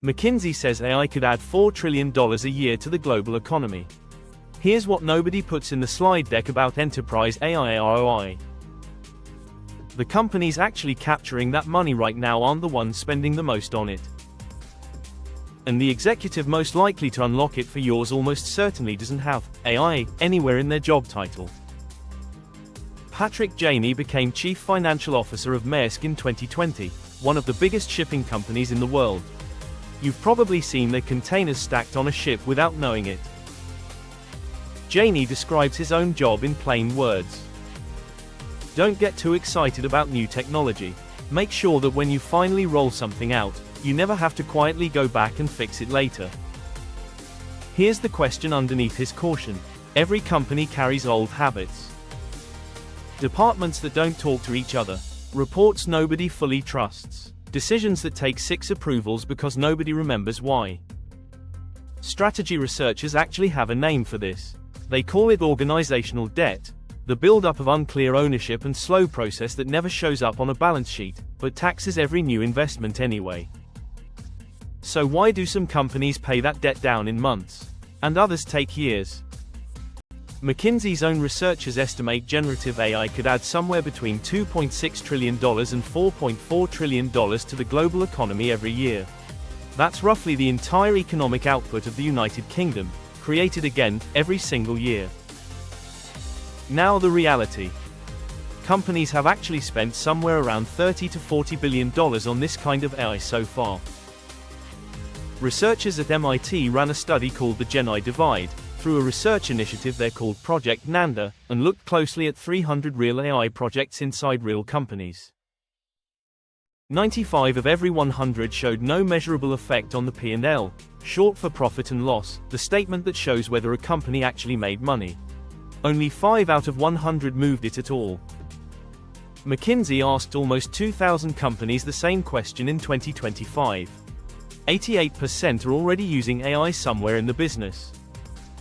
McKinsey says AI could add $4 trillion a year to the global economy. Here's what nobody puts in the slide deck about enterprise AI ROI. The companies actually capturing that money right now aren't the ones spending the most on it. And the executive most likely to unlock it for yours almost certainly doesn't have AI anywhere in their job title. Patrick Jany became Chief Financial Officer of Maersk in 2020, one of the biggest shipping companies in the world. You've probably seen their containers stacked on a ship without knowing it. Jany describes his own job in plain words. Don't get too excited about new technology. Make sure that when you finally roll something out, you never have to quietly go back and fix it later. Here's the question underneath his caution. Every company carries old habits. Departments that don't talk to each other. Reports nobody fully trusts. Decisions that take 6 approvals because nobody remembers why. Strategy researchers actually have a name for this. They call it organizational debt, the buildup of unclear ownership and slow process that never shows up on a balance sheet, but taxes every new investment anyway. So why do some companies pay that debt down in months, and others take years? McKinsey's own researchers estimate generative AI could add somewhere between $2.6 trillion and $4.4 trillion to the global economy every year. That's roughly the entire economic output of the United Kingdom, created again, every single year. Now the reality. Companies have actually spent somewhere around $30 to $40 billion on this kind of AI so far. Researchers at MIT ran a study called the GenAI Divide, through a research initiative they called Project Nanda, and looked closely at 300 real AI projects inside real companies. 95 of every 100 showed no measurable effect on the P&L, short for profit and loss, the statement that shows whether a company actually made money. Only 5 out of 100 moved it at all. McKinsey asked almost 2,000 companies the same question in 2025. 88% are already using AI somewhere in the business.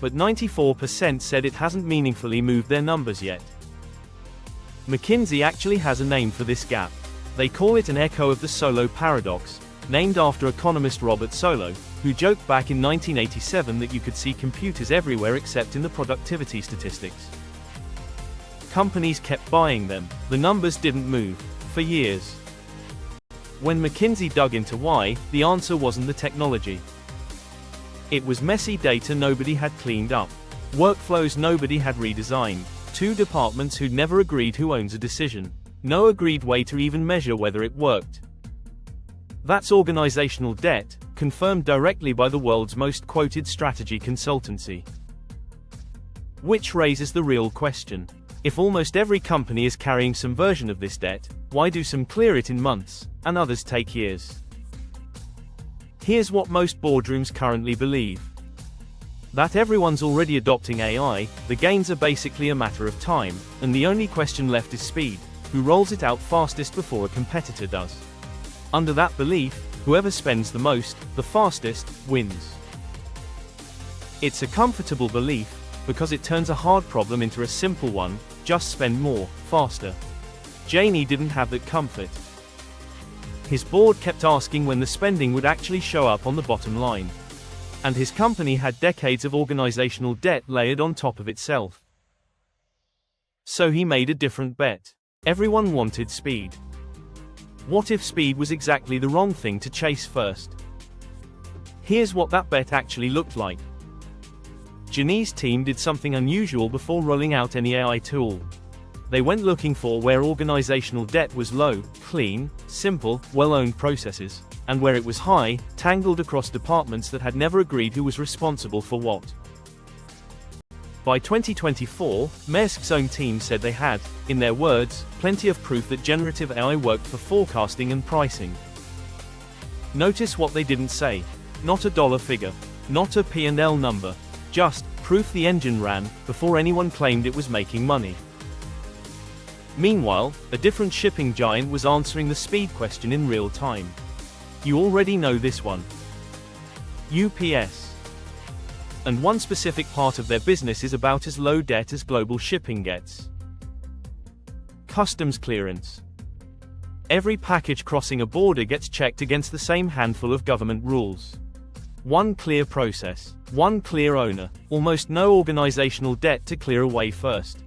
But 94% said it hasn't meaningfully moved their numbers yet. McKinsey actually has a name for this gap. They call it an echo of the Solow paradox, named after economist Robert Solow, who joked back in 1987 that you could see computers everywhere except in the productivity statistics. Companies kept buying them, the numbers didn't move, for years. When McKinsey dug into why, the answer wasn't the technology. It was messy data nobody had cleaned up, workflows nobody had redesigned, 2 departments who'd never agreed who owns a decision, no agreed way to even measure whether it worked. That's organizational debt, confirmed directly by the world's most quoted strategy consultancy. Which raises the real question. If almost every company is carrying some version of this debt, why do some clear it in months, and others take years? Here's what most boardrooms currently believe. That everyone's already adopting AI, the gains are basically a matter of time, and the only question left is speed, who rolls it out fastest before a competitor does. Under that belief, whoever spends the most, the fastest, wins. It's a comfortable belief, because it turns a hard problem into a simple one: just spend more, faster. Jany didn't have that comfort. His board kept asking when the spending would actually show up on the bottom line. And his company had decades of organizational debt layered on top of itself. So he made a different bet. Everyone wanted speed. What if speed was exactly the wrong thing to chase first? Here's what that bet actually looked like. Jany's team did something unusual before rolling out any AI tool. They went looking for where organizational debt was low, clean, simple, well-owned processes, and where it was high, tangled across departments that had never agreed who was responsible for what. By 2024, Maersk's own team said they had, in their words, plenty of proof that generative AI worked for forecasting and pricing. Notice what they didn't say. Not a dollar figure. Not a P&L number. Just, proof the engine ran, before anyone claimed it was making money. Meanwhile, a different shipping giant was answering the speed question in real time. You already know this one. UPS. And one specific part of their business is about as low debt as global shipping gets. Customs clearance. Every package crossing a border gets checked against the same handful of government rules. One clear process, one clear owner, almost no organizational debt to clear away first.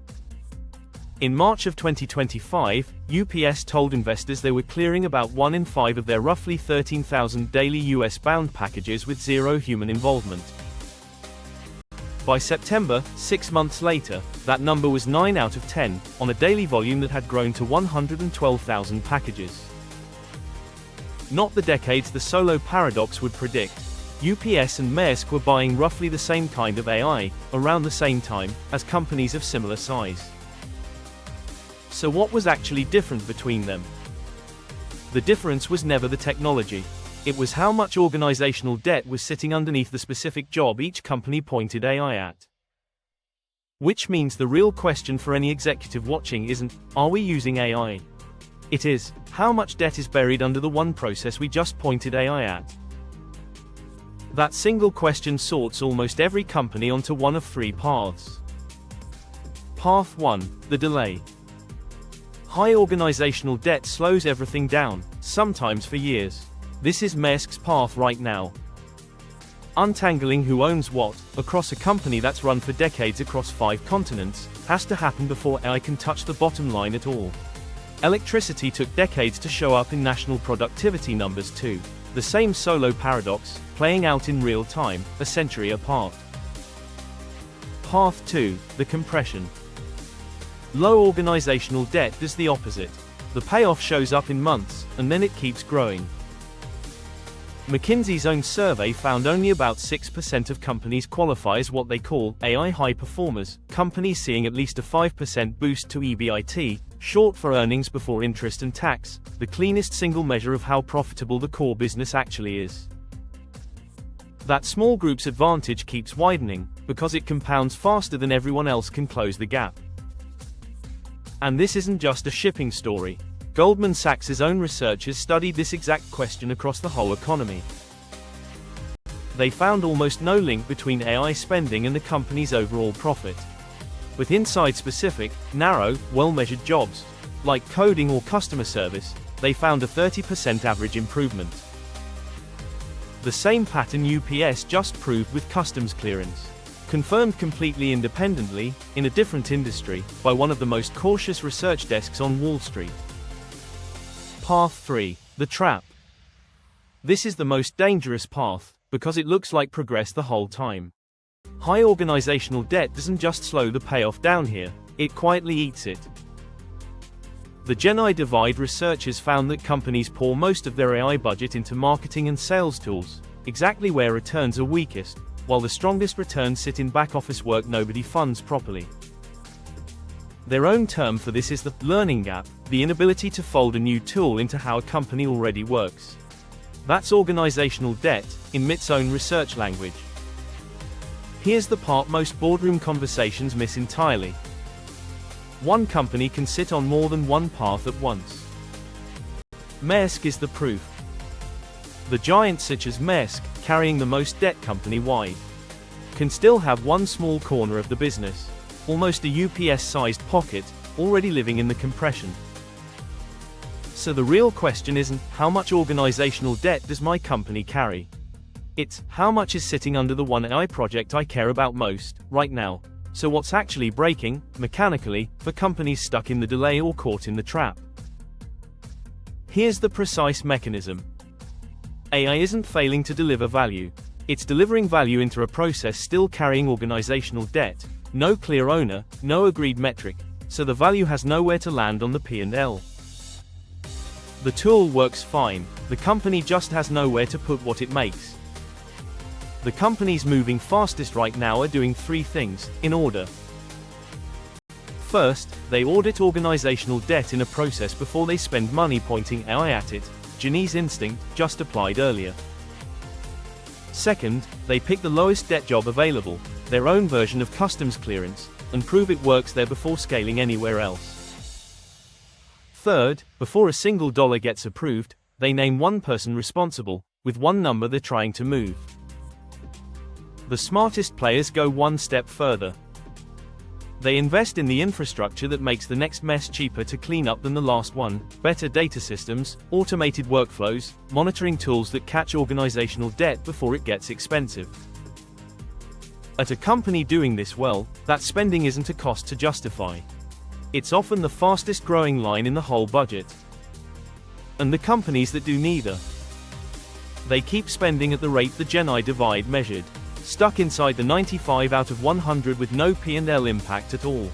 In March of 2025, UPS told investors they were clearing about 1 in 5 of their roughly 13,000 daily US-bound packages with zero human involvement. By September, 6 months later, that number was 9 out of 10, on a daily volume that had grown to 112,000 packages. Not the decades the Solow paradox would predict. UPS and Maersk were buying roughly the same kind of AI, around the same time, as companies of similar size. So what was actually different between them? The difference was never the technology. It was how much organizational debt was sitting underneath the specific job each company pointed AI at. Which means the real question for any executive watching isn't, are we using AI? It is, how much debt is buried under the one process we just pointed AI at? That single question sorts almost every company onto one of 3 paths. Path 1, the delay. High organizational debt slows everything down, sometimes for years. This is Maersk's path right now. Untangling who owns what, across a company that's run for decades across 5 continents, has to happen before AI can touch the bottom line at all. Electricity took decades to show up in national productivity numbers too. The same Solow paradox, playing out in real time, a century apart. Path 2, the compression. Low organizational debt does the opposite. The payoff shows up in months, and then it keeps growing. McKinsey's own survey found only about 6% of companies qualify as what they call AI high performers, companies seeing at least a 5% boost to EBIT, short for earnings before interest and tax, the cleanest single measure of how profitable the core business actually is. That small group's advantage keeps widening, because it compounds faster than everyone else can close the gap. And this isn't just a shipping story. Goldman Sachs' own researchers studied this exact question across the whole economy. They found almost no link between AI spending and the company's overall profit. With inside-specific, narrow, well-measured jobs, like coding or customer service, they found a 30% average improvement. The same pattern UPS just proved with customs clearance. Confirmed completely independently, in a different industry, by one of the most cautious research desks on Wall Street. Path 3, the trap. This is the most dangerous path, because it looks like progress the whole time. High organizational debt doesn't just slow the payoff down here, it quietly eats it. The Gen-I divide researchers found that companies pour most of their AI budget into marketing and sales tools, exactly where returns are weakest, while the strongest returns sit in back-office work nobody funds properly. Their own term for this is the learning gap, the inability to fold a new tool into how a company already works. That's organizational debt, in MIT's own research language. Here's the part most boardroom conversations miss entirely. One company can sit on more than one path at once. Maersk is the proof. The giants such as Maersk, carrying the most debt company-wide, can still have one small corner of the business, almost a UPS-sized pocket, already living in the compression. So the real question isn't, how much organizational debt does my company carry? It's, how much is sitting under the one AI project I care about most, right now? So what's actually breaking, mechanically, for companies stuck in the delay or caught in the trap? Here's the precise mechanism. AI isn't failing to deliver value. It's delivering value into a process still carrying organizational debt, no clear owner, no agreed metric, so the value has nowhere to land on the P&L. The tool works fine, the company just has nowhere to put what it makes. The companies moving fastest right now are doing 3 things, in order. First, they audit organizational debt in a process before they spend money pointing AI at it, Ginny's instinct, just applied earlier. Second, they pick the lowest debt job available, their own version of customs clearance, and prove it works there before scaling anywhere else. Third, before a single dollar gets approved, they name one person responsible, with one number they're trying to move. The smartest players go one step further. They invest in the infrastructure that makes the next mess cheaper to clean up than the last one, better data systems, automated workflows, monitoring tools that catch organizational debt before it gets expensive. At a company doing this well, that spending isn't a cost to justify. It's often the fastest growing line in the whole budget. And the companies that do neither, they keep spending at the rate the Gen I divide measured, stuck inside the 95 out of 100 with no P&L impact at all.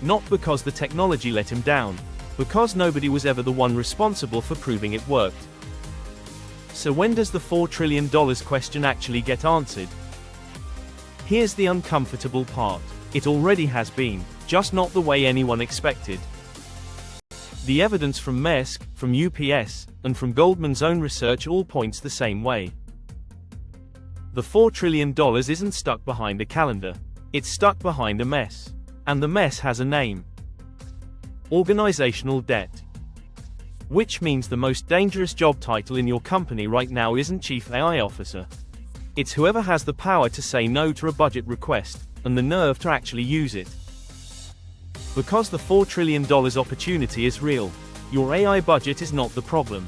Not because the technology let him down, because nobody was ever the one responsible for proving it worked. So when does the $4 trillion question actually get answered? Here's the uncomfortable part. It already has been, just not the way anyone expected. The evidence from Maersk, from UPS, and from Goldman's own research all points the same way. The $4 trillion isn't stuck behind a calendar. It's stuck behind a mess. And the mess has a name. Organizational debt. Which means the most dangerous job title in your company right now isn't Chief AI Officer. It's whoever has the power to say no to a budget request, and the nerve to actually use it. Because the $4 trillion opportunity is real. Your AI budget is not the problem.